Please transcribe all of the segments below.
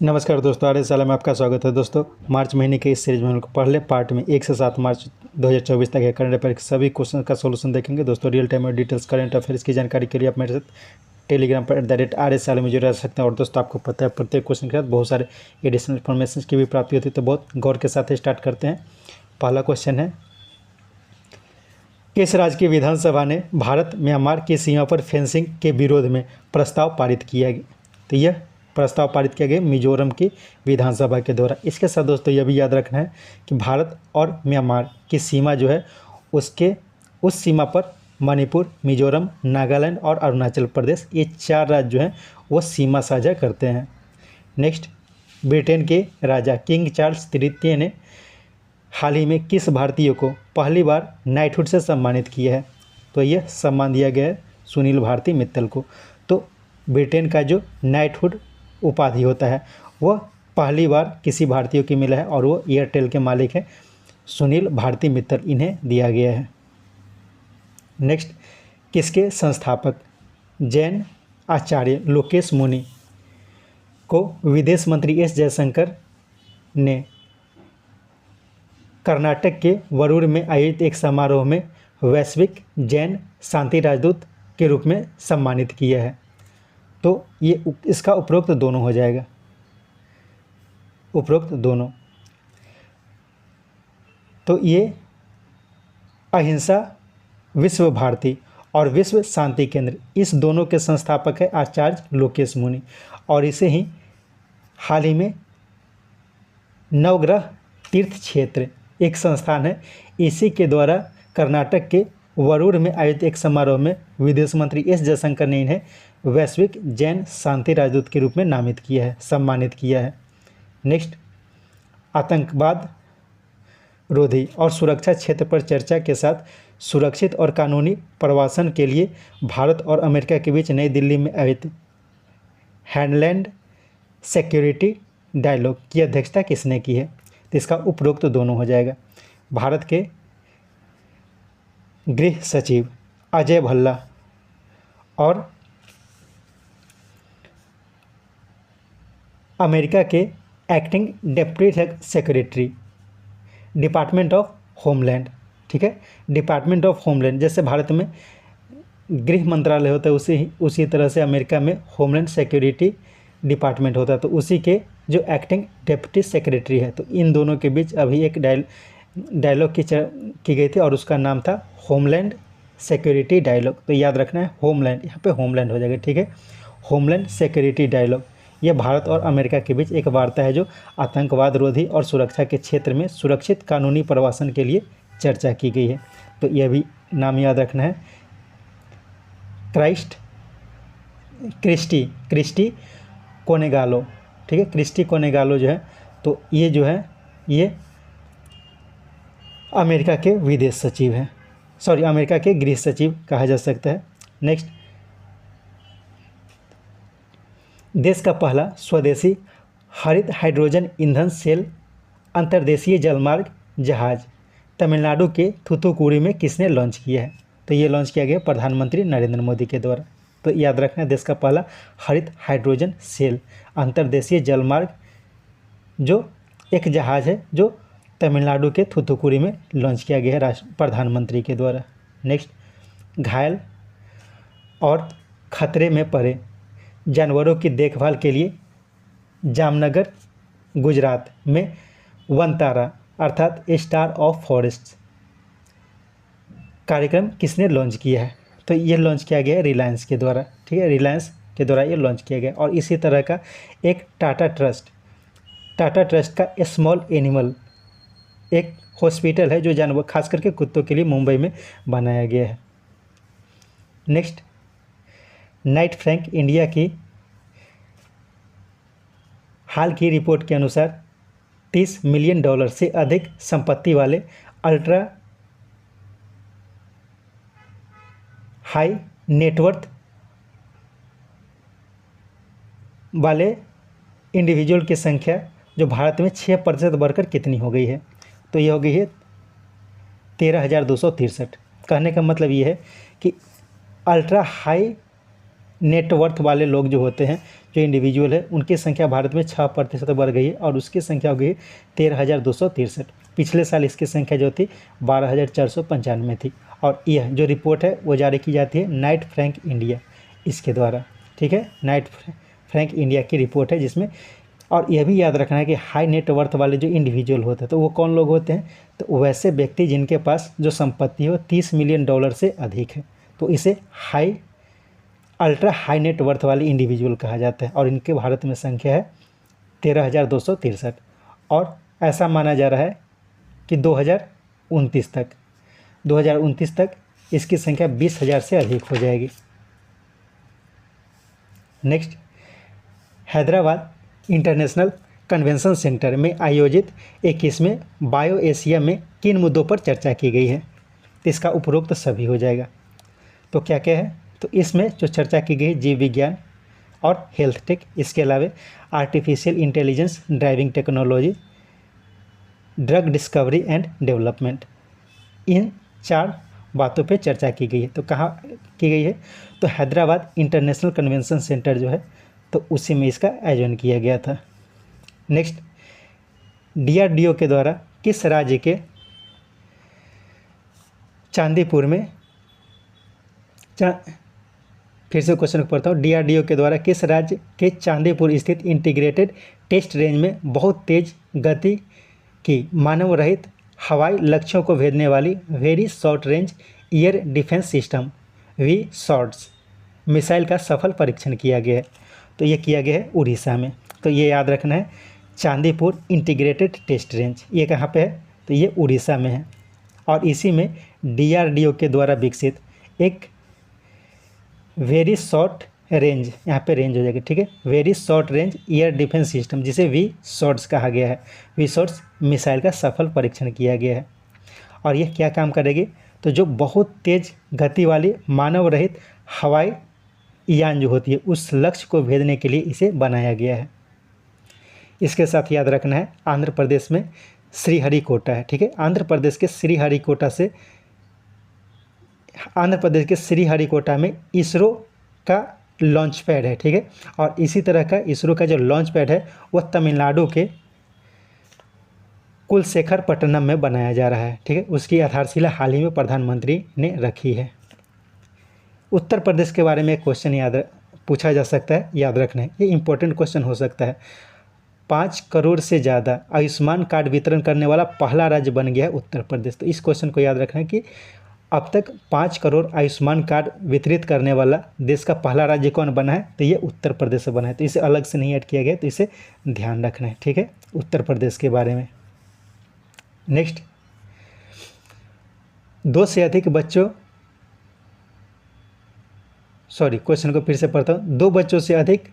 नमस्कार दोस्तों, आर्य साल में आपका स्वागत है। दोस्तों, मार्च महीने के इस सीरीज में हम लोग पहले पार्ट में 1 से 7 मार्च 2024 तक करंट अफेयर के सभी क्वेश्चन का सोल्यूशन देखेंगे। दोस्तों, रियल टाइम और डिटेल्स करंट अफेयर्स की जानकारी के लिए आप मेरे साथ टेलीग्राम पर @RS में जुड़ सकते हैं। और दोस्तों, आपको पता है प्रत्येक क्वेश्चन के साथ बहुत सारे एडिशनल इन्फॉर्मेशन की भी प्राप्ति होती है, तो बहुत गौर के साथ स्टार्ट करते हैं। पहला क्वेश्चन है, किस राज्य की विधानसभा ने भारत म्यांमार की सीमा पर फेंसिंग के विरोध में प्रस्ताव पारित किया गया? तो यह प्रस्ताव पारित किया गया मिजोरम की विधानसभा के द्वारा। इसके साथ दोस्तों यह भी याद रखना है कि भारत और म्यांमार की सीमा जो है उस सीमा पर मणिपुर, मिजोरम, नागालैंड और अरुणाचल प्रदेश, ये 4 राज्य जो हैं वो सीमा साझा करते हैं। नेक्स्ट, ब्रिटेन के राजा किंग चार्ल्स तृतीय ने हाल ही में किस भारतीय को पहली बार नाइटहुड से सम्मानित किया है? तो यह सम्मान दिया गया है सुनील भारती मित्तल को। तो ब्रिटेन का जो नाइटहुड उपाधि होता है वह पहली बार किसी भारतीय को मिला है और वो एयरटेल के मालिक हैं सुनील भारती मित्तल, इन्हें दिया गया है। नेक्स्ट, किसके संस्थापक जैन आचार्य लोकेश मुनि को विदेश मंत्री एस जयशंकर ने कर्नाटक के वरुण में आयोजित एक समारोह में वैश्विक जैन शांति राजदूत के रूप में सम्मानित किया है? तो ये इसका उपरोक्त दोनों हो जाएगा, उपरोक्त दोनों। तो ये अहिंसा विश्व भारती और विश्व शांति केंद्र, इस दोनों के संस्थापक है आचार्य लोकेश मुनि। और इसे ही हाल ही में नवग्रह तीर्थ क्षेत्र एक संस्थान है, इसी के द्वारा कर्नाटक के वरुण में आयोजित एक समारोह में विदेश मंत्री एस जयशंकर ने इन्हें वैश्विक जैन शांति राजदूत के रूप में नामित किया है, सम्मानित किया है। नेक्स्ट, आतंकवाद रोधी और सुरक्षा क्षेत्र पर चर्चा के साथ सुरक्षित और कानूनी प्रवासन के लिए भारत और अमेरिका के बीच नई दिल्ली में आयोजित हैंडलैंड सिक्योरिटी डायलॉग की अध्यक्षता किसने की है? तो इसका उपरोक्त दोनों हो जाएगा। भारत के गृह सचिव अजय भल्ला और अमेरिका के acting deputy secretary department of homeland, ठीक है, डिपार्टमेंट ऑफ होमलैंड, जैसे भारत में गृह मंत्रालय होता है उसी तरह से अमेरिका में होमलैंड सिक्योरिटी डिपार्टमेंट होता है। तो उसी के जो एक्टिंग डिप्टी सेक्रेटरी है, तो इन दोनों के बीच अभी एक डायलॉग की गई थी और उसका नाम था होमलैंड सिक्योरिटी डायलॉग। तो याद रखना है होमलैंड, यहाँ पे होमलैंड हो जाएगा, ठीक है, होमलैंड सिक्योरिटी डायलॉग। यह भारत और अमेरिका के बीच एक वार्ता है जो आतंकवाद रोधी और सुरक्षा के क्षेत्र में सुरक्षित कानूनी प्रवासन के लिए चर्चा की गई है। तो यह भी नाम याद रखना है, क्रिस्टी कोनेगालो, ठीक है, क्रिस्टी कोनेगालो जो है, तो ये जो है ये अमेरिका के विदेश सचिव हैं, अमेरिका के गृह सचिव कहा जा सकता है। नेक्स्ट, देश का पहला स्वदेशी हरित हाइड्रोजन ईंधन सेल अंतर्देशीय जलमार्ग जहाज तमिलनाडु के थूथुकुडी में किसने लॉन्च किया है? तो ये लॉन्च किया गया प्रधानमंत्री नरेंद्र मोदी के द्वारा। तो याद रखना है, देश का पहला हरित हाइड्रोजन सेल अंतर्देशीय जलमार्ग जो एक जहाज़ है जो तमिलनाडु के थूथुकुडी में लॉन्च किया गया है प्रधानमंत्री के द्वारा। नेक्स्ट, घायल और खतरे में पड़े जानवरों की देखभाल के लिए जामनगर गुजरात में वनतारा अर्थात स्टार ऑफ फॉरेस्ट कार्यक्रम किसने लॉन्च किया है? तो ये लॉन्च किया गया है रिलायंस के द्वारा, ठीक है, रिलायंस के द्वारा ये लॉन्च किया गया। और इसी तरह का एक टाटा ट्रस्ट का स्मॉल एनिमल एक हॉस्पिटल है जो जानवर खास करके कुत्तों के लिए मुंबई में बनाया गया है। नेक्स्ट, नाइट फ्रैंक इंडिया की हाल की रिपोर्ट के अनुसार $30 मिलियन से अधिक संपत्ति वाले अल्ट्रा हाई नेटवर्थ वाले इंडिविजुअल की संख्या जो भारत में 6% बढ़कर कितनी हो गई है? तो ये हो गई है 13,263। कहने का मतलब ये है कि अल्ट्रा हाई नेटवर्थ वाले लोग जो होते हैं, जो इंडिविजुअल है, उनकी संख्या भारत में 6% बढ़ गई है और उसकी संख्या हो गई 13,263। पिछले साल इसकी संख्या जो थी 12,495 थी। और यह जो रिपोर्ट है वो जारी की जाती है नाइट फ्रैंक इंडिया इसके द्वारा, ठीक है। नाइट फ्रैंक इंडिया की रिपोर्ट है जिसमें, और यह भी याद रखना है कि हाई नेटवर्थ वाले जो इंडिविजुअल होते हैं तो वो कौन लोग होते हैं, तो वैसे व्यक्ति जिनके पास जो संपत्ति है वो $30 मिलियन से अधिक है, तो इसे अल्ट्रा हाई नेटवर्थ वाले इंडिविजुअल कहा जाता है। और इनके भारत में संख्या है 13,263 और ऐसा माना जा रहा है कि 2029 तक इसकी संख्या 20,000 से अधिक हो जाएगी। Next, Hyderabad international convention centre में आयोजित 21वें बायो एशिया में किन मुद्दों पर चर्चा की गई है, तो इसका उपरोक्त सभी हो जाएगा। तो क्या क्या है, तो इसमें जो चर्चा की गई जीव विज्ञान और हेल्थ टेक, इसके अलावा artificial intelligence, driving technology, drug discovery and development, इन 4 बातों पे चर्चा की गई है। तो कहाँ की गई है, तो हैदराबाद इंटरनेशनल कन्वेंशन सेंटर जो है तो उसी में इसका आयोजन किया गया था। नेक्स्ट, DRDO के द्वारा किस राज्य के चांदीपुर में फिर से क्वेश्चन पढ़ता हूँ, DRDO के द्वारा किस राज्य के चांदीपुर स्थित इंटीग्रेटेड टेस्ट रेंज में बहुत तेज गति की मानव रहित हवाई लक्ष्यों को भेदने वाली very short range air defence system VSHORTS missile का सफल परीक्षण किया गया है, तो ये किया गया है उड़ीसा में। तो ये याद रखना है, चांदीपुर इंटीग्रेटेड टेस्ट रेंज ये कहाँ पे है, तो ये उड़ीसा में है। और इसी में DRDO के द्वारा विकसित एक वेरी शॉर्ट रेंज, यहाँ पे रेंज हो जाएगी, ठीक है, very short range air defence system जिसे VSHORTS कहा गया है, VSHORTS मिसाइल का सफल परीक्षण किया गया है। और यह क्या काम करेगी, तो जो बहुत तेज गति वाली मानव रहित हवाई यान जो होती है उस लक्ष्य को भेदने के लिए इसे बनाया गया है। इसके साथ याद रखना है, आंध्र प्रदेश में श्रीहरिकोटा है, ठीक है, आंध्र प्रदेश के श्रीहरिकोटा में इसरो का लॉन्च पैड है, ठीक है। और इसी तरह का इसरो का जो लॉन्च पैड है वह तमिलनाडु के कुलशेखरपट्टनम में बनाया जा रहा है, ठीक है। उसकी आधारशिला हाल ही में प्रधानमंत्री ने रखी है। उत्तर प्रदेश के बारे में एक क्वेश्चन पूछा जा सकता है, याद रखना है, ये इंपॉर्टेंट क्वेश्चन हो सकता है। 5 करोड़ से ज़्यादा आयुष्मान कार्ड वितरण करने वाला पहला राज्य बन गया है उत्तर प्रदेश। तो इस क्वेश्चन को याद रखना है कि अब तक 5 करोड़ आयुष्मान कार्ड वितरित करने वाला देश का पहला राज्य कौन बना है, तो ये उत्तर प्रदेश से बना है। तो इसे अलग से नहीं ऐड किया गया, तो इसे ध्यान रखना है, ठीक है, उत्तर प्रदेश के बारे में। नेक्स्ट, 2 से अधिक बच्चों, क्वेश्चन को फिर से पढ़ता हूँ। 2 बच्चों से अधिक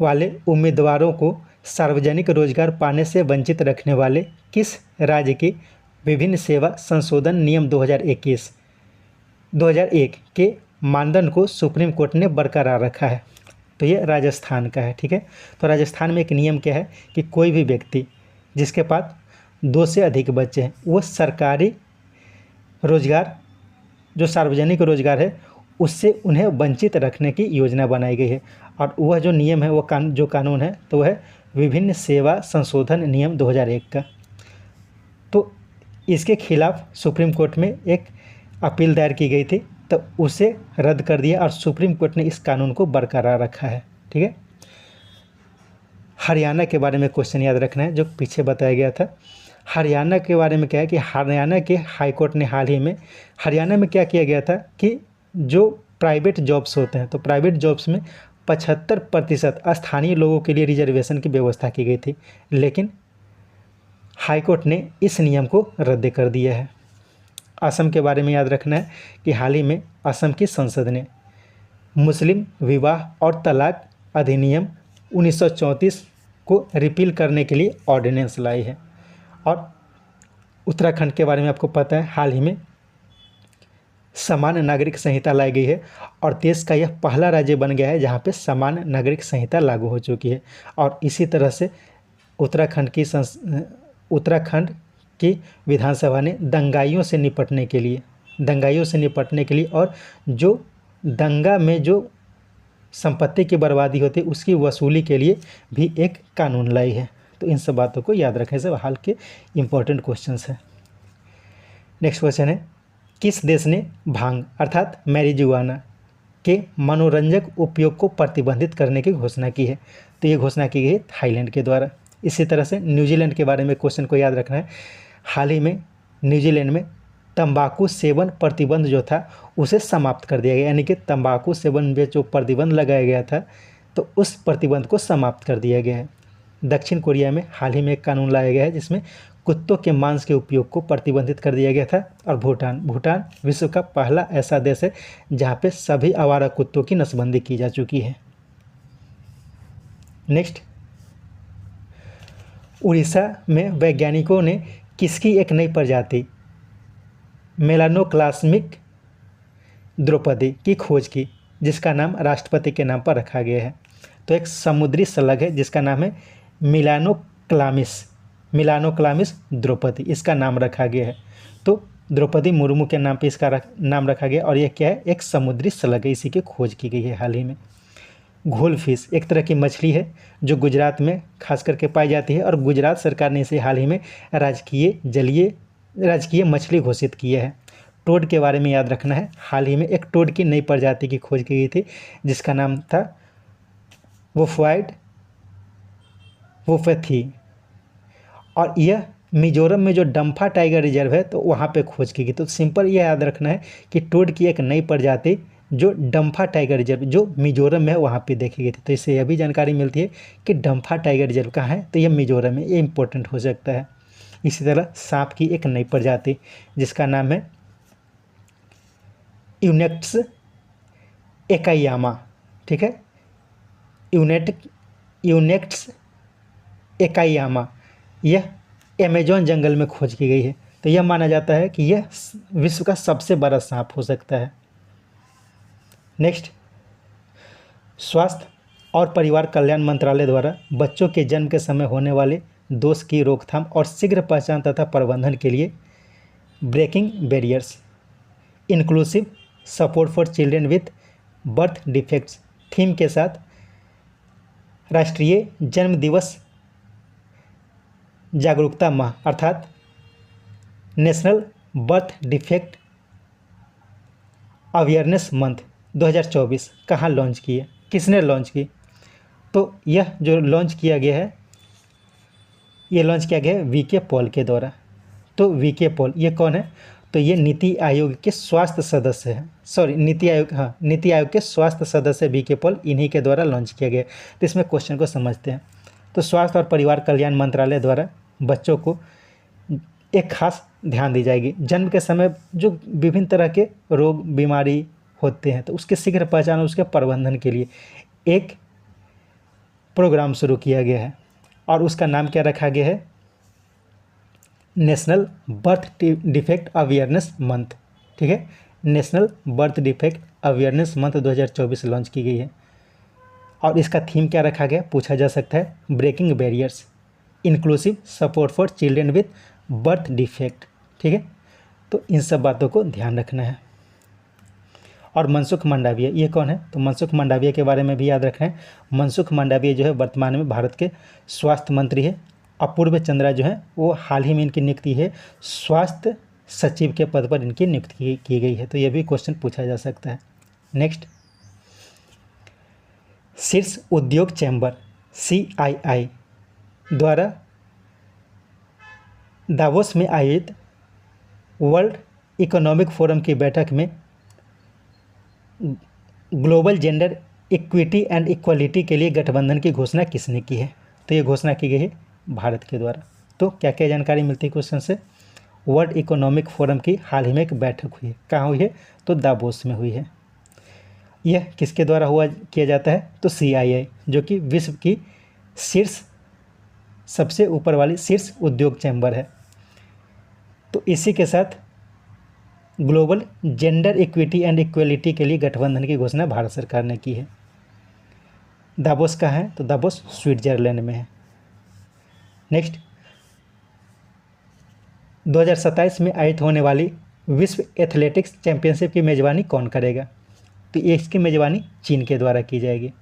वाले उम्मीदवारों को सार्वजनिक रोजगार पाने से वंचित रखने वाले किस राज्य की विभिन्न सेवा संशोधन नियम 2001 के मानदंड को सुप्रीम कोर्ट ने बरकरार रखा है, तो ये राजस्थान का है, ठीक है। तो राजस्थान में एक नियम क्या है कि कोई भी व्यक्ति जिसके पास 2 से अधिक बच्चे हैं वो सरकारी रोजगार, जो सार्वजनिक रोजगार है उससे उन्हें वंचित रखने की योजना बनाई गई है। और वह जो नियम है वो जो कानून है तो वह है विभिन्न सेवा संशोधन नियम 2001 का। तो इसके खिलाफ सुप्रीम कोर्ट में एक अपील दायर की गई थी, तो उसे रद्द कर दिया और सुप्रीम कोर्ट ने इस कानून को बरकरार रखा है, ठीक है। हरियाणा के बारे में क्वेश्चन याद रखना है जो पीछे बताया गया था। हरियाणा के बारे में क्या है कि हरियाणा के हाई कोर्ट ने हाल ही में हरियाणा में क्या किया गया था कि जो प्राइवेट जॉब्स होते हैं तो प्राइवेट जॉब्स में 75% स्थानीय लोगों के लिए रिजर्वेशन की व्यवस्था की गई थी, लेकिन हाई कोर्ट ने इस नियम को रद्द कर दिया है। असम के बारे में याद रखना है कि हाल ही में असम की संसद ने मुस्लिम विवाह और तलाक अधिनियम 1934 को रिपील करने के लिए ऑर्डिनेंस लाई है। और उत्तराखंड के बारे में आपको पता है, हाल ही में समान नागरिक संहिता लाई गई है और देश का यह पहला राज्य बन गया है जहां पे समान नागरिक संहिता लागू हो चुकी है। और इसी तरह से उत्तराखंड की विधानसभा ने दंगाइयों से निपटने के लिए और जो दंगा में जो संपत्ति की बर्बादी होती है उसकी वसूली के लिए भी एक कानून लाई है। तो इन सब बातों को याद रखें, सब हाल के इम्पोर्टेंट क्वेश्चंस हैं। नेक्स्ट क्वेश्चन है, किस देश ने भांग अर्थात मैरिजुआना के मनोरंजक उपयोग को प्रतिबंधित करने की घोषणा की है? तो ये घोषणा की गई है थाईलैंड के द्वारा। इसी तरह से न्यूजीलैंड के बारे में क्वेश्चन को याद रखना है। हाल ही में न्यूजीलैंड में तंबाकू सेवन प्रतिबंध जो था उसे समाप्त कर दिया गया, यानी कि तंबाकू सेवन में जो प्रतिबंध लगाया गया था तो उस प्रतिबंध को समाप्त कर दिया गया है। दक्षिण कोरिया में हाल ही में एक कानून लाया गया है जिसमें कुत्तों के मांस के उपयोग को प्रतिबंधित कर दिया गया था। और भूटान विश्व का पहला ऐसा देश है जहाँ पे सभी आवारा कुत्तों की नसबंदी की जा चुकी है। नेक्स्ट, उड़ीसा में वैज्ञानिकों ने किसकी एक नई प्रजाति मेलानोक्लास्मिक द्रौपदी की खोज की जिसका नाम राष्ट्रपति के नाम पर रखा गया है? तो एक समुद्री स्लग है जिसका नाम है मिलानोक्लामिस द्रौपदी, इसका नाम रखा गया है। तो द्रौपदी मुर्मू के नाम पे इसका नाम रखा गया और यह क्या है, एक समुद्री स्लग है, इसी की खोज की गई है हाल ही में। घोल फिश एक तरह की मछली है जो गुजरात में खास करके पाई जाती है और गुजरात सरकार ने इसे हाल ही में राजकीय मछली घोषित किया है। टोड के बारे में याद रखना है, हाल ही में एक टोड की नई प्रजाति की खोज की गई थी जिसका नाम था वोफेथी, और यह मिजोरम में जो डम्फा टाइगर रिजर्व है तो वहाँ पे खोज की गई। तो सिंपल ये याद रखना है कि टोड की एक नई प्रजाति जो डम्फा टाइगर रिजर्व जो मिजोरम में है वहाँ पे देखी गई थी। तो इससे यह भी जानकारी मिलती है कि डम्फा टाइगर रिजर्व कहाँ है, तो यह मिजोरम में, ये इंपॉर्टेंट हो सकता है। इसी तरह सांप की एक नई प्रजाति जिसका नाम है यूनेक्ट्स एकायामा, ठीक है, यूनेक्ट्स एकायामा, यह अमेजॉन जंगल में खोज की गई है। तो यह माना जाता है कि यह विश्व का सबसे बड़ा सांप हो सकता है। नेक्स्ट, स्वास्थ्य और परिवार कल्याण मंत्रालय द्वारा बच्चों के जन्म के समय होने वाले दोष की रोकथाम और शीघ्र पहचान तथा प्रबंधन के लिए breaking barriers inclusive support for children with birth defects theme के साथ राष्ट्रीय जन्म दिवस जागरूकता माह अर्थात national birth defect awareness month 2024 कहाँ लॉन्च की है, किसने लॉन्च की? तो यह जो लॉन्च किया गया है, ये लॉन्च किया गया है वीके पॉल के द्वारा। तो वीके पॉल ये कौन है? तो ये नीति आयोग के स्वास्थ्य सदस्य हैं, नीति आयोग के स्वास्थ्य सदस्य वीके पॉल, इन्हीं के द्वारा लॉन्च किया गया। तो इसमें क्वेश्चन को समझते हैं। तो स्वास्थ्य और परिवार कल्याण मंत्रालय द्वारा बच्चों को एक खास ध्यान दी जाएगी। जन्म के समय जो विभिन्न तरह के रोग बीमारी होते हैं तो उसके शीघ्र पहचान और उसके प्रबंधन के लिए एक प्रोग्राम शुरू किया गया है और उसका नाम क्या रखा गया है, national birth defect awareness month, ठीक है, national birth defect awareness month 2024 launch की गई है। और इसका थीम क्या रखा गया, पूछा जा सकता है, breaking barriers inclusive support for children with birth defect, ठीक है। तो इन सब बातों को ध्यान रखना है। और मनसुख मंडाविया ये कौन है? तो मनसुख मंडाविया के बारे में भी याद रखना है। मनसुख मंडाविया जो है वर्तमान में भारत के स्वास्थ्य मंत्री है। अपूर्व चंद्रा जो है वो हाल ही में इनकी नियुक्ति है स्वास्थ्य सचिव के पद पर इनकी नियुक्ति की गई है। तो ये भी क्वेश्चन पूछा जा सकता है। नेक्स्ट, शीर्ष उद्योग चैम्बर CII द्वारा दावोस में आयोजित वर्ल्ड इकोनॉमिक फोरम की बैठक में global gender equity and equality के लिए गठबंधन की घोषणा किसने की है? तो ये घोषणा की गई है भारत के द्वारा। तो क्या क्या जानकारी मिलती है क्वेश्चन से? वर्ल्ड इकोनॉमिक फोरम की हाल ही में एक बैठक हुई है, कहाँ हुई है? तो दावोस में हुई है। यह किसके द्वारा किया जाता है? तो CII जो कि विश्व की शीर्ष सबसे ऊपर वाली शीर्ष उद्योग चैम्बर है। तो इसी के साथ global gender equity and equality के लिए गठबंधन की घोषणा भारत सरकार ने की है। दावोस कहाँ है? तो दावोस स्विट्जरलैंड में है। नेक्स्ट, 2027 में आयोजित होने वाली विश्व एथलेटिक्स चैंपियनशिप की मेजबानी कौन करेगा? तो इसकी मेज़बानी चीन के द्वारा की जाएगी।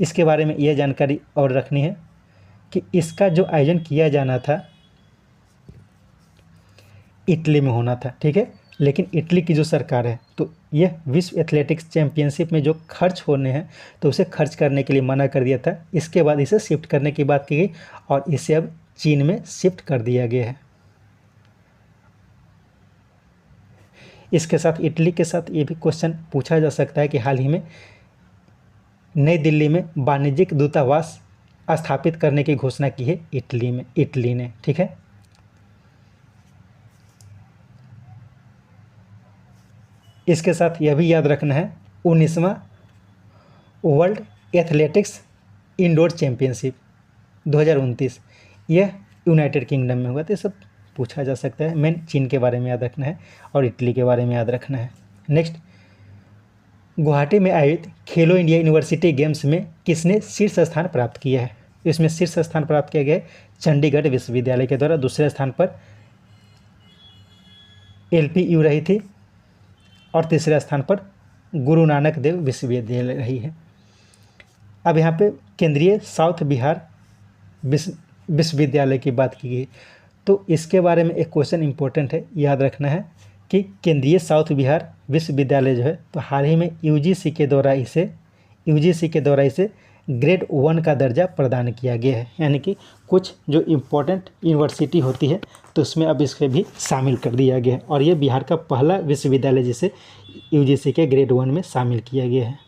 इसके बारे में यह जानकारी और रखनी है कि इसका जो आयोजन किया जाना था इटली में होना था, ठीक है। लेकिन इटली की जो सरकार है तो यह विश्व एथलेटिक्स चैंपियनशिप में जो खर्च होने हैं तो उसे खर्च करने के लिए मना कर दिया था। इसके बाद इसे शिफ्ट करने की बात की गई और इसे अब चीन में शिफ्ट कर दिया गया है। इसके साथ इटली के साथ ये भी क्वेश्चन पूछा जा सकता है कि हाल ही में नई दिल्ली में वाणिज्यिक दूतावास स्थापित करने की घोषणा की है इटली ने, ठीक है। इसके साथ यह भी याद रखना है 19वां वर्ल्ड एथलेटिक्स इंडोर चैंपियनशिप 2029 यह यूनाइटेड किंगडम में हुआ। तो ये सब पूछा जा सकता है। मेन चीन के बारे में याद रखना है और इटली के बारे में याद रखना है। नेक्स्ट, गुवाहाटी में आयोजित खेलो इंडिया यूनिवर्सिटी गेम्स में किसने शीर्ष स्थान प्राप्त किया है? इसमें शीर्ष स्थान प्राप्त किया गया है चंडीगढ़ विश्वविद्यालय के द्वारा। दूसरे स्थान पर LPU रही थी और तीसरे स्थान पर गुरु नानक देव विश्वविद्यालय रही है। अब यहाँ पे केंद्रीय साउथ बिहार विश्वविद्यालय की बात की गई तो इसके बारे में एक क्वेश्चन इंपॉर्टेंट है, याद रखना है कि केंद्रीय साउथ बिहार विश्वविद्यालय जो है तो हाल ही में यूजीसी के द्वारा इसे ग्रेड 1 का दर्जा प्रदान किया गया है। यानी कि कुछ जो इम्पोर्टेंट यूनिवर्सिटी होती है तो उसमें अब इसके भी शामिल कर दिया गया है और ये बिहार का पहला विश्वविद्यालय जिसे यूजीसी के ग्रेड 1 में शामिल किया गया है।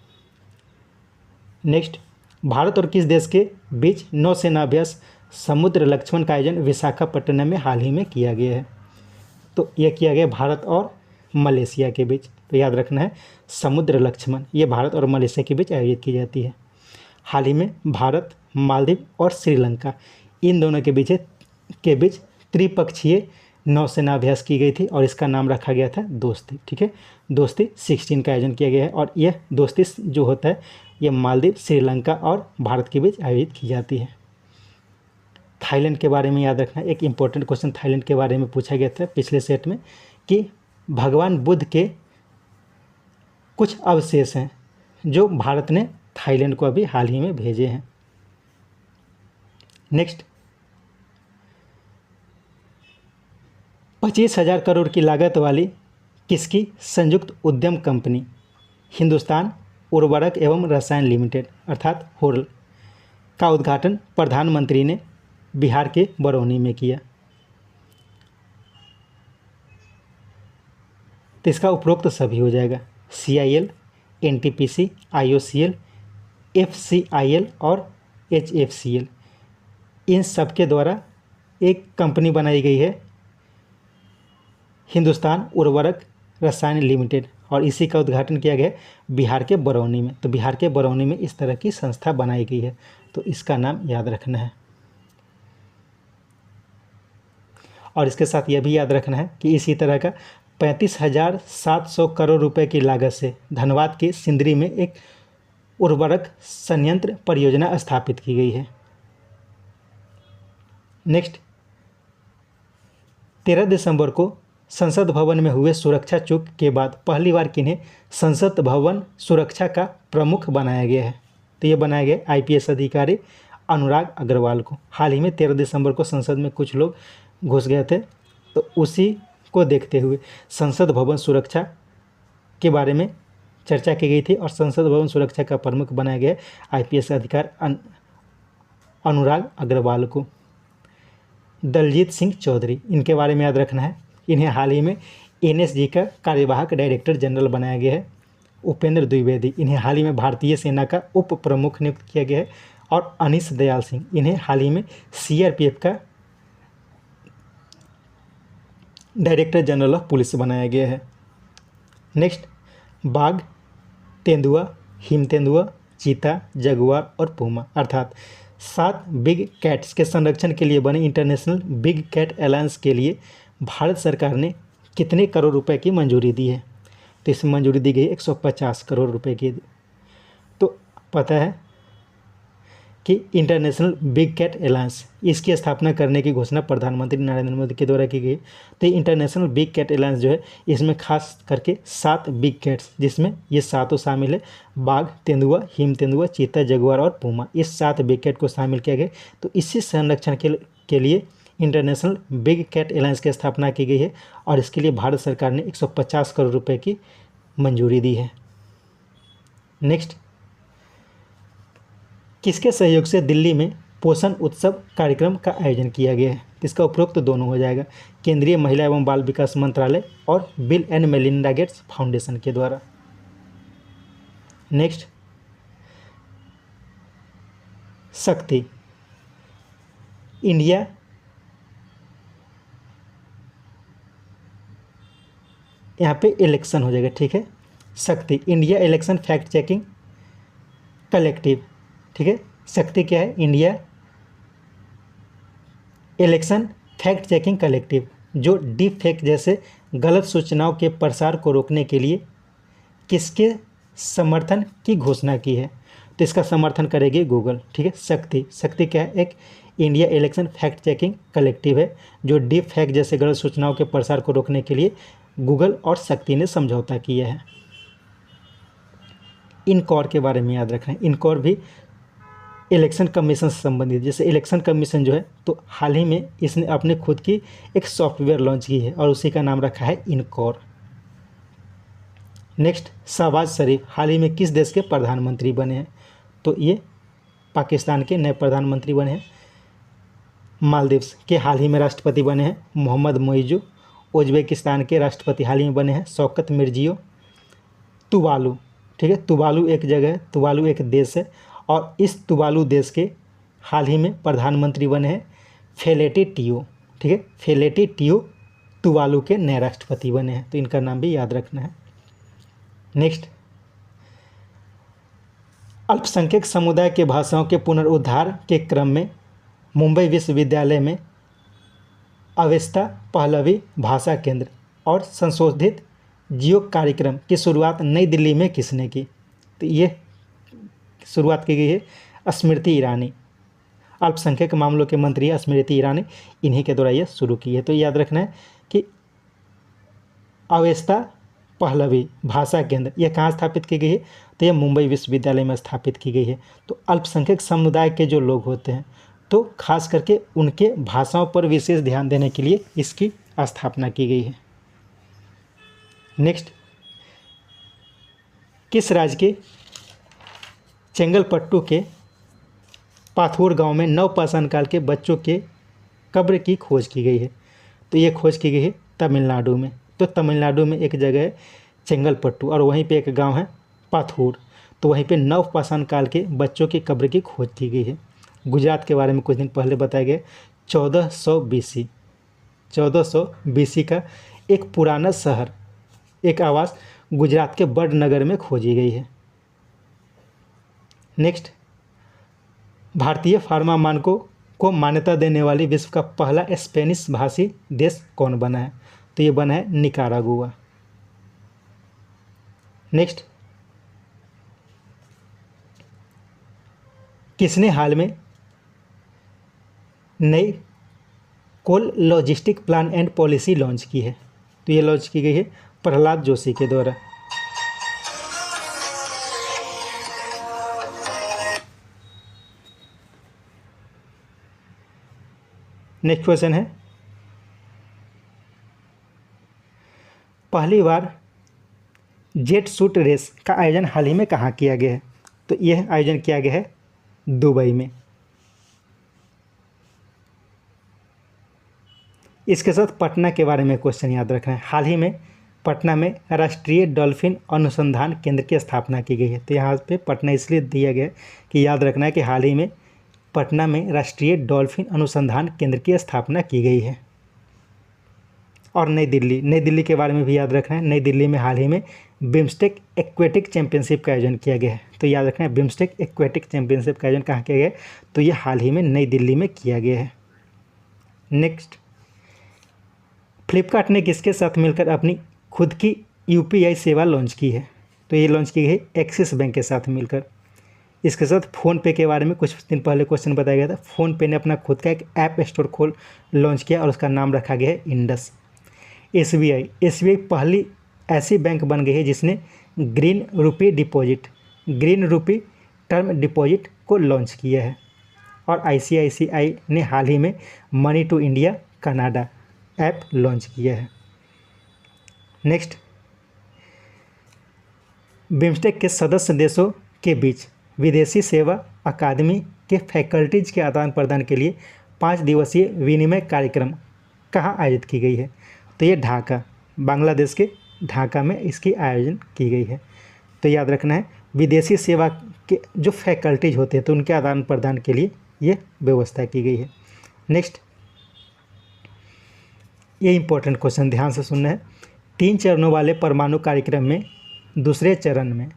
नेक्स्ट, भारत और किस देश के बीच नौसेना अभ्यास समुद्र लक्ष्मण का आयोजन विशाखापट्टनम में हाल ही में किया गया है? तो यह किया गया भारत और मलेशिया के बीच। तो याद रखना है समुद्र लक्ष्मण ये भारत और मलेशिया के बीच आयोजित की जाती है। हाल ही में भारत, मालदीव और श्रीलंका इन दोनों के बीच त्रिपक्षीय नौसेना अभ्यास की गई थी और इसका नाम रखा गया था दोस्ती, ठीक है। दोस्ती 16 का आयोजन किया गया है और यह दोस्ती जो होता है ये मालदीव, श्रीलंका और भारत के बीच आयोजित की जाती है। थाईलैंड के बारे में याद रखना, एक इम्पोर्टेंट क्वेश्चन थाईलैंड के बारे में पूछा गया था पिछले सेट में कि भगवान बुद्ध के कुछ अवशेष हैं जो भारत ने थाईलैंड को अभी हाल ही में भेजे हैं। नेक्स्ट, 25,000 करोड़ की लागत वाली किसकी संयुक्त उद्यम कंपनी हिंदुस्तान उर्वरक एवं रसायन लिमिटेड अर्थात होरल का उद्घाटन प्रधानमंत्री ने बिहार के बरौनी में किया? तो इसका उपरोक्त सभी हो जाएगा CIL, NTPC, IOCL, FCIL और HFCL इन सब के द्वारा एक कंपनी बनाई गई है हिंदुस्तान उर्वरक रसायन लिमिटेड और इसी का उद्घाटन किया गया बिहार के बरौनी में। तो बिहार के बरौनी में इस तरह की संस्था बनाई गई है तो इसका नाम याद रखना है। और इसके साथ यह भी याद रखना है कि इसी तरह का 35,700 करोड़ रुपए की लागत से धनबाद के सिंदरी में एक उर्वरक संयंत्र परियोजना स्थापित की गई है। नेक्स्ट, 13 दिसंबर को संसद भवन में हुए सुरक्षा चूक के बाद पहली बार किन्हें संसद भवन सुरक्षा का प्रमुख बनाया गया है? तो ये बनाया गया IPS अधिकारी अनुराग अग्रवाल को। हाल ही में 13 दिसंबर को संसद में कुछ लोग घुस गए थे तो उसी को देखते हुए संसद भवन सुरक्षा के बारे में चर्चा की गई थी और संसद भवन सुरक्षा का प्रमुख बनाया गया IPS अधिकारी अनुराग अग्रवाल को। दलजीत सिंह चौधरी इनके बारे में याद रखना है, इन्हें हाल ही में NSG का कार्यवाहक डायरेक्टर जनरल बनाया गया है। उपेंद्र द्विवेदी इन्हें हाल ही में भारतीय सेना का उप प्रमुख नियुक्त किया गया है और अनीश दयाल सिंह इन्हें हाल ही में CRPF का डायरेक्टर जनरल ऑफ पुलिस बनाया गया है। नेक्स्ट, बाघ, तेंदुआ, हिम तेंदुआ, चीता, जगुआर और पूमा अर्थात 7 बिग कैट्स के संरक्षण के लिए बने इंटरनेशनल बिग कैट अलायंस के लिए भारत सरकार ने कितने करोड़ रुपए की मंजूरी दी है? तो इसमें मंजूरी दी गई 150 करोड़ रुपए की। तो पता है कि इंटरनेशनल बिग कैट अलायंस, इसकी स्थापना करने की घोषणा प्रधानमंत्री नरेंद्र मोदी के द्वारा की गई। तो ये इंटरनेशनल बिग कैट अलायंस जो है इसमें खास करके 7 बिग कैट्स, जिसमें ये सातों शामिल है, बाघ, तेंदुआ, हिम तेंदुआ, चीता, जगुआर और पूमा, इस 7 बिग कैट को शामिल किया गया। तो इसी संरक्षण के लिए इंटरनेशनल बिग कैट अलायंस की स्थापना की गई है और इसके लिए भारत सरकार ने 150 करोड़ रुपए की मंजूरी दी है। नेक्स्ट, किसके सहयोग से दिल्ली में पोषण उत्सव कार्यक्रम का आयोजन किया गया है? इसका उपरोक्त दोनों हो जाएगा, केंद्रीय महिला एवं बाल विकास मंत्रालय और bill and Melinda Gates foundation के द्वारा। नेक्स्ट, शक्ति इंडिया यहाँ पे इलेक्शन हो जाएगा, ठीक है। शक्ति India election fact checking collective, ठीक है। शक्ति क्या है? India election fact checking collective, जो डीप फेक जैसे गलत सूचनाओं के प्रसार को रोकने के लिए किसके समर्थन की घोषणा की है? तो इसका समर्थन करेगी गूगल, ठीक है। शक्ति क्या है? एक India election fact checking collective है जो डीप फेक जैसे गलत सूचनाओं के प्रसार को रोकने के लिए गूगल और शक्ति ने समझौता किया है। इनकॉर के बारे में याद रखना है, इनकॉर भी इलेक्शन कमीशन से संबंधित। जैसे इलेक्शन कमीशन जो है तो हाल ही में इसने अपने खुद की एक सॉफ्टवेयर लॉन्च की है और उसी का नाम रखा है इनकॉर। नेक्स्ट, शहबाज शरीफ हाल ही में किस देश के प्रधानमंत्री बने हैं? तो ये पाकिस्तान के नए प्रधानमंत्री बने हैं। मालदीव्स के हाल ही में राष्ट्रपति बने हैं मोहम्मद मोइजू। उज्बेकिस्तान के राष्ट्रपति हाल ही में बने हैं शौकत मिर्जियो। तुवालू, ठीक है, तुवालू एक जगह है, तुवालू एक देश है और इस तुवालू देश के हाल ही में प्रधानमंत्री बने हैं फेलेटी टियो, ठीक है। फेलेटी टियो तुवालू के नए राष्ट्रपति बने हैं, तो इनका नाम भी याद रखना है। नेक्स्ट, अल्पसंख्यक समुदाय के भाषाओं के पुनरुद्धार के क्रम में मुंबई विश्वविद्यालय में अवेस्ता पहलवी भाषा केंद्र और संशोधित जियो कार्यक्रम की शुरुआत नई दिल्ली में किसने की? तो ये शुरुआत की गई है स्मृति ईरानी, अल्पसंख्यक मामलों के मंत्री स्मृति ईरानी, इन्हीं के द्वारा ये शुरू की है। तो याद रखना है कि अवेस्ता पहलवी भाषा केंद्र यह कहाँ स्थापित की गई है? तो यह मुंबई विश्वविद्यालय में स्थापित की गई है। तो अल्पसंख्यक समुदाय के जो लोग होते हैं तो खास करके उनके भाषाओं पर विशेष ध्यान देने के लिए इसकी स्थापना की गई है। नेक्स्ट, किस राज्य के चेंगलपट्टू के पाथोर गांव में नवपाषाण काल के बच्चों के कब्र की खोज की गई है? तो ये खोज की गई है तमिलनाडु में। तो तमिलनाडु में एक जगह है चेंगलपट्टू और वहीं पे एक गांव है पाथोर, तो वहीं पे नवपाषाण काल के बच्चों की कब्र की खोज की गई है। गुजरात के बारे में कुछ दिन पहले बताया गया 1400 BC का एक पुराना शहर, एक आवास गुजरात के बड़नगर में खोजी गई है। नेक्स्ट, भारतीय फार्मा मानकों को मान्यता देने वाली विश्व का पहला स्पेनिश भाषी देश कौन बना है? तो ये बना है निकारागुआ। नेक्स्ट, किसने हाल में नई coal logistic plan and policy launch की है? तो ये लॉन्च की गई है प्रहलाद जोशी के द्वारा। नेक्स्ट क्वेश्चन है, पहली बार जेट सूट रेस का आयोजन हाल ही में कहाँ किया गया है? तो यह आयोजन किया गया है दुबई में। इसके साथ पटना के बारे में क्वेश्चन याद रखना है। हाल ही में पटना में राष्ट्रीय डॉल्फिन अनुसंधान केंद्र की स्थापना की गई है। तो यहाँ पे पटना इसलिए दिया गया कि याद रखना है कि हाल ही में पटना में राष्ट्रीय डॉल्फिन अनुसंधान केंद्र की स्थापना की गई है। और नई दिल्ली के बारे में भी याद रखना है। नई दिल्ली में हाल ही में बिम्स्टेक एक्वेटिक चैंपियनशिप का आयोजन किया गया है। तो याद रखना है बिम्स्टेक एक्वेटिक चैंपियनशिप का आयोजन कहाँ किया गया है? तो ये हाल ही में नई दिल्ली में किया गया है। नेक्स्ट, फ्लिपकार्ट ने किसके साथ मिलकर अपनी खुद की UPI सेवा लॉन्च की है? तो ये लॉन्च की गई है एक्सिस बैंक के साथ मिलकर। इसके साथ फ़ोनपे के बारे में कुछ दिन पहले क्वेश्चन बताया गया था। फ़ोनपे ने अपना खुद का एक ऐप स्टोर लॉन्च किया और उसका नाम रखा गया है इंडस। एसबीआई पहली ऐसी बैंक बन गई है जिसने ग्रीन रुपी टर्म डिपॉजिट को लॉन्च किया है। और आईसीआईसीआई ने हाल ही में money to India Canada app launch किया है। नेक्स्ट, बिम्स्टेक के सदस्य देशों के बीच विदेशी सेवा अकादमी के फैकल्टीज़ के आदान प्रदान के लिए 5 दिवसीय विनिमय कार्यक्रम कहाँ आयोजित की गई है? तो ये ढाका, बांग्लादेश के ढाका में इसकी आयोजन की गई है। तो याद रखना है, विदेशी सेवा के जो फैकल्टीज होते हैं तो उनके आदान प्रदान के लिए ये व्यवस्था की गई है। नेक्स्ट, ये इंपॉर्टेंट क्वेश्चन ध्यान से सुनना है। 3 चरणों वाले परमाणु कार्यक्रम में दूसरे चरण में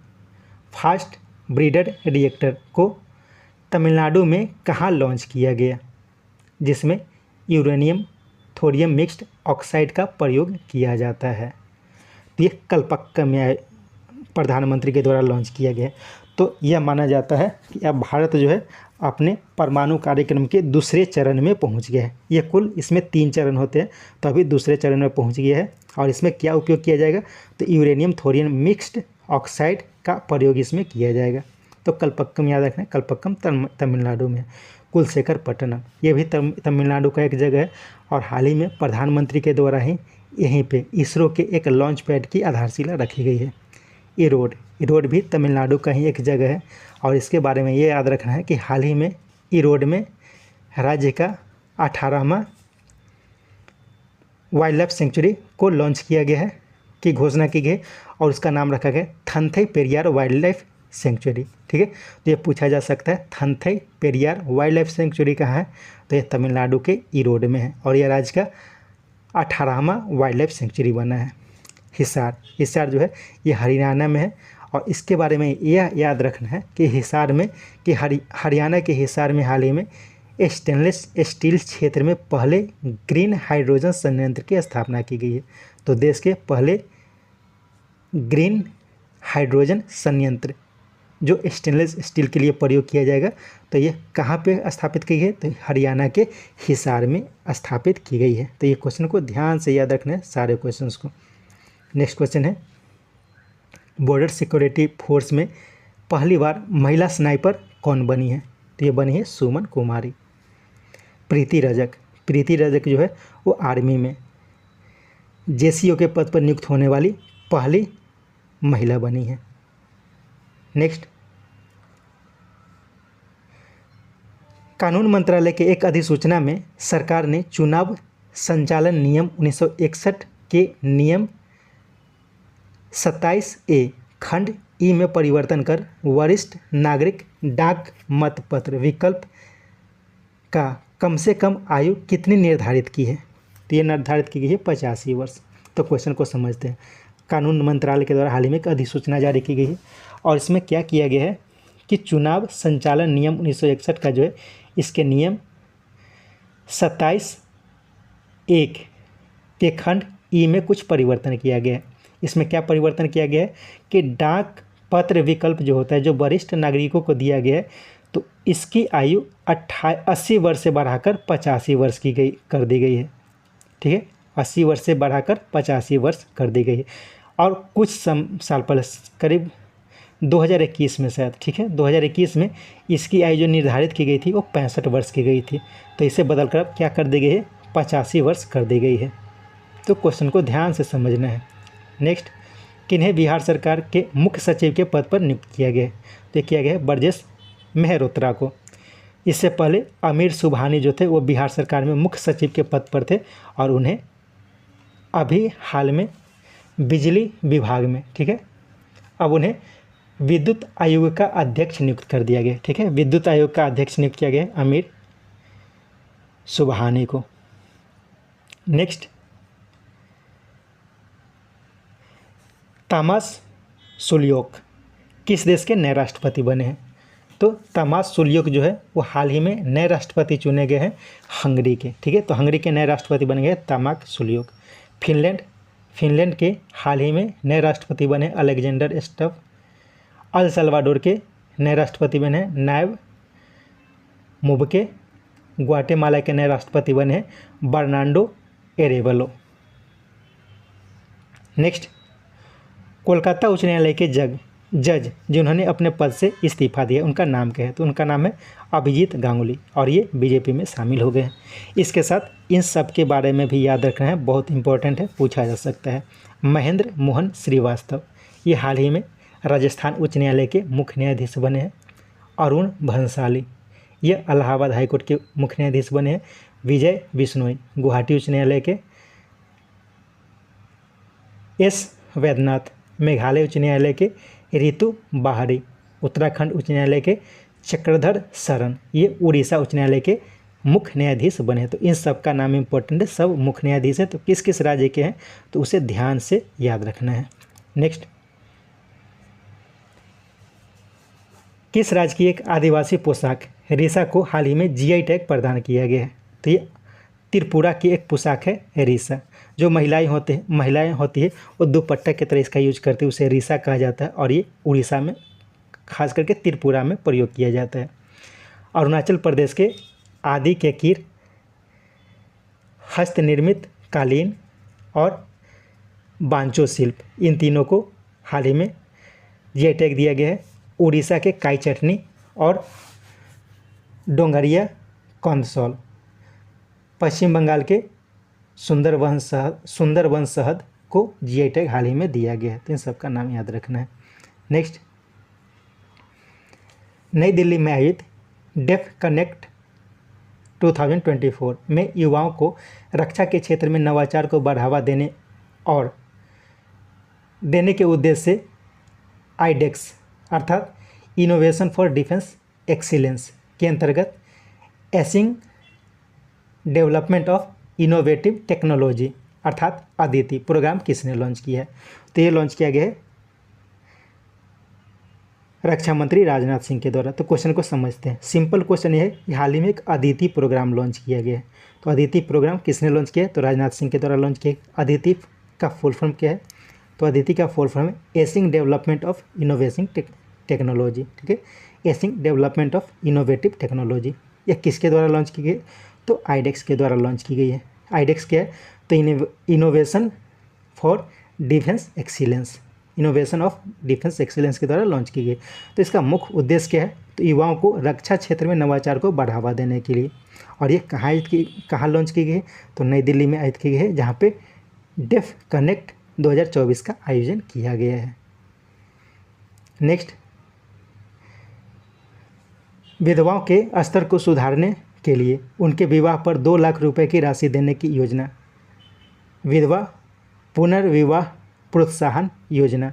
फास्ट ब्रीडर रिएक्टर को तमिलनाडु में कहाँ लॉन्च किया गया, जिसमें यूरेनियम थोरियम मिक्स्ड ऑक्साइड का प्रयोग किया जाता है? तो ये कलपक्कम में प्रधानमंत्री के द्वारा लॉन्च किया गया है। तो यह माना जाता है कि अब भारत जो है अपने परमाणु कार्यक्रम के दूसरे चरण में पहुंच गया है। ये कुल इसमें 3 चरण होते हैं, तो अभी दूसरे चरण में पहुंच गया है। और इसमें क्या उपयोग किया जाएगा? तो यूरेनियम थोरियम मिक्स्ड ऑक्साइड का प्रयोग इसमें किया जाएगा। तो कलपक्कम याद रखना, कलपक्कम तमिलनाडु में। कुलशेखरपट्टनम ये भी तमिलनाडु का एक जगह है। और हाल ही में प्रधानमंत्री के द्वारा ही यहीं पे इसरो के एक लॉन्च पैड की आधारशिला रखी गई है। इरोड भी तमिलनाडु का ही एक जगह है। और इसके बारे में ये याद रखना है कि हाल ही में इरोड में राज्य का 18वां वाइल्ड लाइफ सेंचुरी को लॉन्च किया गया है, की घोषणा की गई और उसका नाम रखा गया थनथई पेरियार वाइल्ड लाइफ सेंचुरी। ठीक है, तो ये पूछा जा सकता है थनथई पेरियार वाइल्ड लाइफ सेंचुरी कहाँ है? तो ये तमिलनाडु के इरोड में है और यह राज्य का 18वां वाइल्ड लाइफ सेंचुरी बना है। हिसार जो है ये हरियाणा में है। और इसके बारे में यह याद रखना है कि हिसार में कि हरियाणा के हिसार में हाल ही में स्टेनलेस स्टील क्षेत्र में पहले ग्रीन हाइड्रोजन संयंत्र की स्थापना की गई है। तो देश के पहले ग्रीन हाइड्रोजन संयंत्र जो स्टेनलेस स्टील के लिए प्रयोग किया जाएगा, तो ये कहाँ पे स्थापित की गई है? तो हरियाणा के हिसार में स्थापित की गई है। तो ये क्वेश्चन को ध्यान से याद रखना है, सारे क्वेश्चंस को। नेक्स्ट क्वेश्चन है, बॉर्डर सिक्योरिटी फोर्स में पहली बार महिला स्नाइपर कौन बनी है? तो ये बनी है सुमन कुमारी। प्रीति रजक जो है वो आर्मी में जेसीओ के पद पर नियुक्त होने वाली पहली महिला बनी है। नेक्स्ट, कानून मंत्रालय के एक अधिसूचना में सरकार ने चुनाव संचालन नियम 1961 के नियम 27A खंड ई में परिवर्तन कर वरिष्ठ नागरिक डाक मतपत्र विकल्प का कम से कम आयु कितनी निर्धारित की है? तो ये निर्धारित की गई है 85 वर्ष। तो क्वेश्चन को समझते हैं। कानून मंत्रालय के द्वारा हाल ही में एक अधिसूचना जारी की गई है और इसमें क्या किया गया है कि चुनाव संचालन नियम 1961 का जो है इसके नियम 27(1) के खंड ई में कुछ परिवर्तन किया गया है। इसमें क्या परिवर्तन किया गया है कि डाक पत्र विकल्प जो होता है जो वरिष्ठ नागरिकों को दिया गया है, तो इसकी आयु 80 वर्ष से बढ़ाकर 85 वर्ष कर दी गई है। ठीक है, 80 वर्ष से बढ़ाकर 85 वर्ष कर दी गई है। और कुछ साल पहले करीब 2021 में शायद, ठीक है, 2021 में इसकी आयु जो निर्धारित की गई थी वो 65 वर्ष की गई थी। तो इसे बदलकर अब क्या कर दी गई है? 85 वर्ष कर दी गई है। तो क्वेश्चन को ध्यान से समझना है। नेक्स्ट, किन्हें बिहार सरकार के मुख्य सचिव के पद पर नियुक्त किया गया है? तो किया गया है ब्रजेश मेहरोत्रा को। इससे पहले आमिर सुबहानी जो थे वो बिहार सरकार में मुख्य सचिव के पद पर थे और उन्हें अभी हाल में बिजली विभाग में, ठीक है, अब उन्हें विद्युत आयोग का अध्यक्ष नियुक्त कर दिया गया। ठीक है, विद्युत आयोग का अध्यक्ष नियुक्त किया गया आमिर सुबहानी को। नेक्स्ट, तामास सुलियोक किस देश के नए राष्ट्रपति बने हैं? तो तामास सुलियोक जो है वो हाल ही में नए राष्ट्रपति चुने गए हैं हंगरी के। ठीक है, तो हंगरी के नए राष्ट्रपति बन गए तामास सुलियोक। फिनलैंड के हाल ही में नए राष्ट्रपति बने अलेक्जेंडर स्टफ। अल सल्वाडोर के नए राष्ट्रपति बने हैं नायब मुबके। ग्वाटेमाला के नए राष्ट्रपति बने हैं बर्नार्डो एरेवलो। नेक्स्ट, कोलकाता उच्च न्यायालय के जज जिन्होंने अपने पद से इस्तीफा दिया उनका नाम क्या है? तो उनका नाम है अभिजीत गांगुली और ये बीजेपी में शामिल हो गए हैं। इसके साथ इन सब के बारे में भी याद रखना है, बहुत इंपॉर्टेंट है, पूछा जा सकता है। महेंद्र मोहन श्रीवास्तव ये हाल ही में राजस्थान उच्च न्यायालय के मुख्य न्यायाधीश बने हैं। अरुण भंसाली ये इलाहाबाद हाईकोर्ट के मुख्य न्यायाधीश बने हैं। विजय बिश्नोई गुवाहाटी उच्च न्यायालय के। एस वैद्यनाथ मेघालय उच्च न्यायालय के। रितु बाहरी उत्तराखंड उच्च न्यायालय के। चक्रधर शरण ये उड़ीसा उच्च न्यायालय के मुख्य न्यायाधीश बने। तो इन सब का नाम इंपॉर्टेंट है, सब मुख्य न्यायाधीश है। तो किस किस राज्य के हैं तो उसे ध्यान से याद रखना है। नेक्स्ट, किस राज्य की एक आदिवासी पोशाक रीसा को हाल ही में जीआई टैग प्रदान किया गया है? तो ये त्रिपुरा की एक पोशाक है रीसा। जो महिलाएं होती है वो दुपट्टा की तरह इसका यूज करती है, उसे रीसा कहा जाता है और ये उड़ीसा में खास करके त्रिपुरा में प्रयोग किया जाता है। अरुणाचल प्रदेश के आदि के कीर हस्त निर्मित कालीन और बांचो शिल्प इन तीनों को हाल ही में जीआई टैग दिया गया है। उड़ीसा के काई चटनी और डोंगरिया कंदसौल। पश्चिम बंगाल के सुंदरवन शहद को जीआई टैग हाल ही में दिया गया है। तो इन सब का नाम याद रखना है। नेक्स्ट, नई दिल्ली में आयोजित डेफ कनेक्ट 2024 में युवाओं को रक्षा के क्षेत्र में नवाचार को बढ़ावा देने के उद्देश्य से आईडेक्स अर्थात इनोवेशन फॉर डिफेंस एक्सीलेंस के अंतर्गत एसिंग डेवलपमेंट ऑफ इनोवेटिव टेक्नोलॉजी अर्थात अदिति प्रोग्राम किसने लॉन्च किया है? तो ये लॉन्च किया गया है रक्षा मंत्री राजनाथ सिंह के द्वारा। तो क्वेश्चन को समझते हैं। सिंपल क्वेश्चन ये है कि हाल ही में एक अदिति प्रोग्राम लॉन्च किया गया है। तो अदिति प्रोग्राम किसने लॉन्च किया है? तो राजनाथ सिंह के द्वारा लॉन्च किया। अदिति का फुल फॉर्म क्या है? तो अदिति का फुल फॉर्म है एसिंग डेवलपमेंट ऑफ इनोवेशन टेक्नोलॉजी। ठीक है, एसिंग डेवलपमेंट ऑफ इनोवेटिव टेक्नोलॉजी। यह किसके द्वारा लॉन्च की गई? तो आईडेक्स के द्वारा लॉन्च की गई है। आईडेक्स क्या है? तो innovation for defence excellence, innovation of defence excellence के द्वारा लॉन्च की गई। तो इसका मुख्य उद्देश्य क्या है? तो युवाओं को रक्षा क्षेत्र में नवाचार को बढ़ावा देने के लिए। और ये कहाँ लॉन्च की गई? तो नई दिल्ली में आयोजित की गई है, जहाँ पे डेफ कनेक्ट 2024 का आयोजन किया गया है। नेक्स्ट, विधवाओं के स्तर को सुधारने के लिए उनके विवाह पर 2 लाख रुपए की राशि देने की योजना, विधवा पुनर्विवाह प्रोत्साहन योजना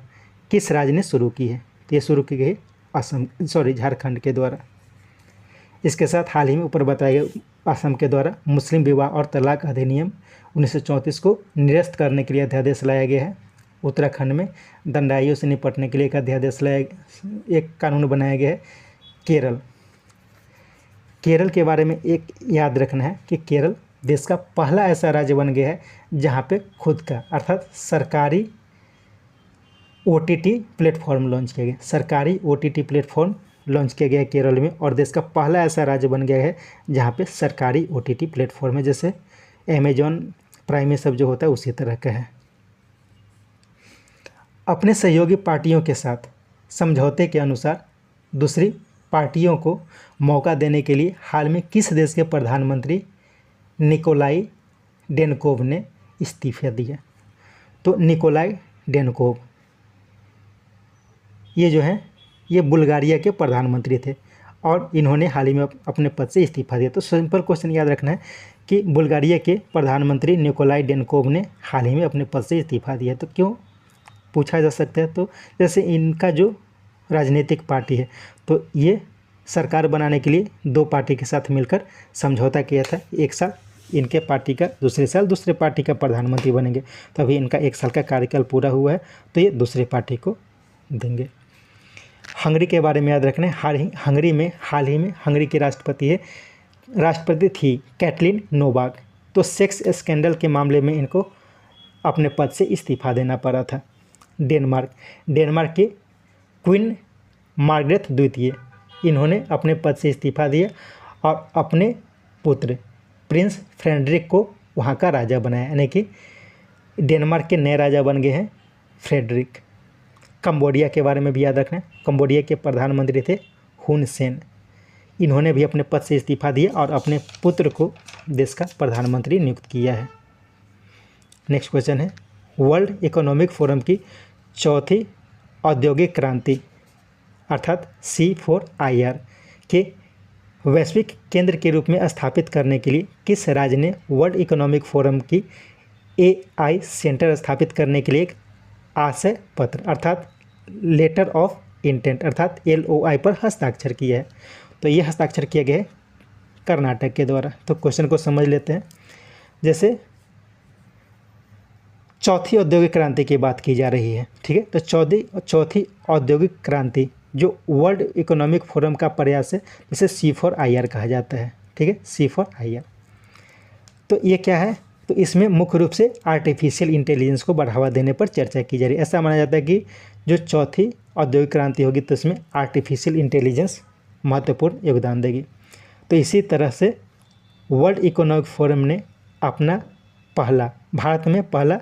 किस राज्य ने शुरू की है? तो ये शुरू की गई झारखंड के द्वारा। इसके साथ हाल ही में ऊपर बताया गया असम के द्वारा मुस्लिम विवाह और तलाक अधिनियम 1934 को निरस्त करने के लिए अध्यादेश लाया गया है। उत्तराखंड में दंडाइयों से निपटने के लिए एक कानून बनाया गया है। केरल के बारे में एक याद रखना है कि केरल देश का पहला ऐसा राज्य बन गया है जहाँ पे खुद का अर्थात सरकारी OTT प्लेटफॉर्म लॉन्च किया गया। सरकारी OTT प्लेटफॉर्म लॉन्च किया गया है केरल में, और देश का पहला ऐसा राज्य बन गया है जहाँ पे सरकारी OTT प्लेटफॉर्म है, जैसे अमेजॉन प्राइम सब जो होता है उसी तरह का है। अपने सहयोगी पार्टियों के साथ समझौते के अनुसार दूसरी पार्टियों को मौका देने के लिए हाल में किस देश के प्रधानमंत्री निकोलाई डेनकोव ने इस्तीफा दिया? तो निकोलाई डेनकोव ये जो हैं ये बुल्गारिया के प्रधानमंत्री थे और इन्होंने हाल ही में अपने पद से इस्तीफा दिया। तो सिंपल क्वेश्चन याद रखना है कि बुल्गारिया के प्रधानमंत्री निकोलाई डेनकोव ने हाल ही में अपने पद से इस्तीफा दिया। तो क्यों पूछा जा सकता है? तो जैसे इनका जो राजनीतिक पार्टी है तो ये सरकार बनाने के लिए 2 पार्टी के साथ मिलकर समझौता किया था। एक साल इनके पार्टी का, दूसरे साल दूसरे पार्टी का प्रधानमंत्री बनेंगे। तो अभी इनका 1 साल का कार्यकाल पूरा हुआ है तो ये दूसरे पार्टी को देंगे। हंगरी के बारे में याद रखना है। हाल ही में हंगरी के राष्ट्रपति थी कैटलिन नोबाक। तो सेक्स स्कैंडल के मामले में इनको अपने पद से इस्तीफा देना पड़ा था। डेनमार्क के क्वीन मार्गरेट द्वितीय, इन्होंने अपने पद से इस्तीफा दिया और अपने पुत्र प्रिंस फ्रेडरिक को वहाँ का राजा बनाया, यानी कि डेनमार्क के नए राजा बन गए हैं फ्रेडरिक। कंबोडिया के बारे में भी याद रखना है, कंबोडिया के प्रधानमंत्री थे हुन सेन, इन्होंने भी अपने पद से इस्तीफा दिया और अपने पुत्र को देश का प्रधानमंत्री नियुक्त किया है। नेक्स्ट क्वेश्चन है, वर्ल्ड इकोनॉमिक फोरम की चौथी औद्योगिक क्रांति अर्थात C4IR के वैश्विक केंद्र के रूप में स्थापित करने के लिए किस राज्य ने वर्ल्ड इकोनॉमिक फोरम की AI सेंटर स्थापित करने के लिए एक आशय पत्र अर्थात लेटर ऑफ इंटेंट अर्थात LOI पर हस्ताक्षर किया है? तो ये हस्ताक्षर किया गया है कर्नाटक के द्वारा। तो क्वेश्चन को समझ लेते हैं। जैसे चौथी औद्योगिक क्रांति की बात की जा रही है, ठीक है, तो चौथी औद्योगिक क्रांति जो वर्ल्ड इकोनॉमिक फोरम का प्रयास है, जिसे C4IR कहा जाता है, ठीक है, C4IR। तो ये क्या है? तो इसमें मुख्य रूप से आर्टिफिशियल इंटेलिजेंस को बढ़ावा देने पर चर्चा की जा रही है। ऐसा माना जाता है कि जो चौथी औद्योगिक क्रांति होगी तो इसमें आर्टिफिशियल इंटेलिजेंस महत्वपूर्ण योगदान देगी। तो इसी तरह से वर्ल्ड इकोनॉमिक फोरम ने अपना भारत में पहला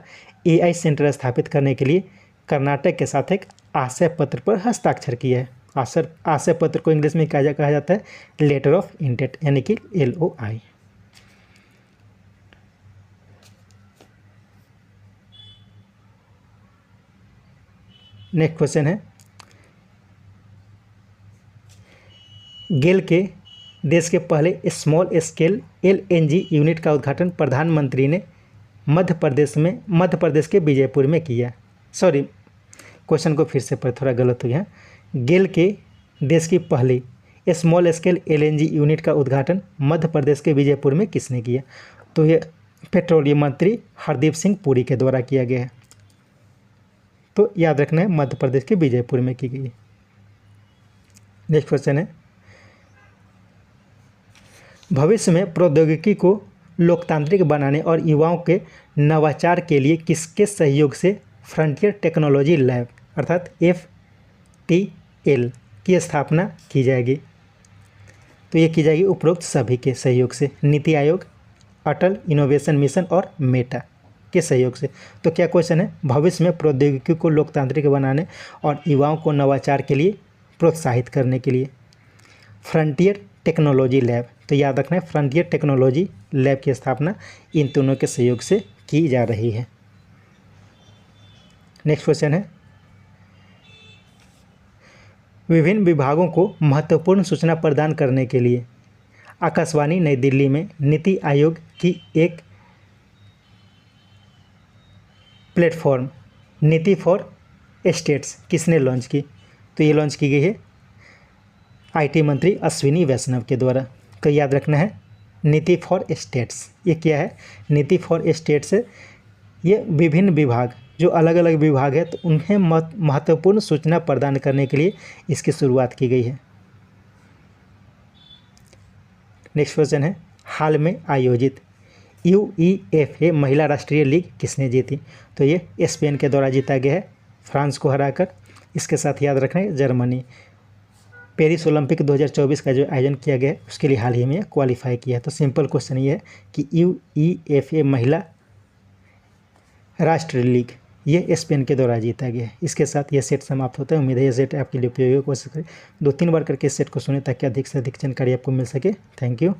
AI सेंटर स्थापित करने के लिए कर्नाटक के साथ एक आशय पत्र पर हस्ताक्षर किया है। आशय पत्र को इंग्लिश में कहा जाता है लेटर ऑफ इंटेंट, यानी कि LOI। नेक्स्ट क्वेश्चन है, गेल के देश के पहले स्मॉल स्केल LNG यूनिट का उद्घाटन प्रधानमंत्री ने मध्य प्रदेश के विजयपुर में किया। सॉरी, क्वेश्चन को फिर से पढ़, थोड़ा गलत हो गया। गेल के देश की पहली स्मॉल स्केल LNG यूनिट का उद्घाटन मध्य प्रदेश के विजयपुर में किसने किया? तो ये पेट्रोलियम मंत्री हरदीप सिंह पुरी के द्वारा किया गया है। तो याद रखना है मध्य प्रदेश के विजयपुर में की गई। नेक्स्ट क्वेश्चन है, भविष्य में प्रौद्योगिकी को लोकतांत्रिक बनाने और युवाओं के नवाचार के लिए किसके सहयोग से फ्रंटियर टेक्नोलॉजी लैब अर्थात FTL की स्थापना की जाएगी? तो ये की जाएगी उपरोक्त सभी के सहयोग से, नीति आयोग, अटल इनोवेशन मिशन और मेटा के सहयोग से। तो क्या क्वेश्चन है, भविष्य में प्रौद्योगिकी को लोकतांत्रिक बनाने और युवाओं को नवाचार के लिए प्रोत्साहित करने के लिए फ्रंटियर टेक्नोलॉजी लैब। तो याद रखना है फ्रंटियर टेक्नोलॉजी लैब की स्थापना इन दोनों के सहयोग से की जा रही है। नेक्स्ट क्वेश्चन है, विभिन्न विभागों को महत्वपूर्ण सूचना प्रदान करने के लिए आकाशवाणी नई दिल्ली में नीति आयोग की एक प्लेटफॉर्म नीति फॉर स्टेट्स किसने लॉन्च की? तो ये लॉन्च की गई है IT मंत्री अश्विनी वैष्णव के द्वारा। तो याद रखना है नीति फॉर स्टेट्स, ये क्या है? नीति फॉर स्टेट्स है, ये विभिन्न विभाग जो अलग अलग विभाग है तो उन्हें महत्वपूर्ण सूचना प्रदान करने के लिए इसकी शुरुआत की गई है। नेक्स्ट क्वेश्चन है, हाल में आयोजित UEFA महिला राष्ट्रीय लीग किसने जीती? तो ये स्पेन के द्वारा जीता गया है फ्रांस को हराकर। इसके साथ याद रखना है जर्मनी पेरिस ओलंपिक 2024 का जो आयोजन किया गया है उसके लिए हाल ही में क्वालिफाई किया है। तो सिंपल क्वेश्चन ये है कि UEFA महिला राष्ट्रीय लीग ये स्पेन के द्वारा जीता गया है। इसके साथ ये सेट समाप्त होता है। उम्मीद है ये सेट आपके लिए उपयोगी हो सके। 2-3 बार करके इस सेट को सुने ताकि अधिक से अधिक जानकारी आपको मिल सके। Thank you.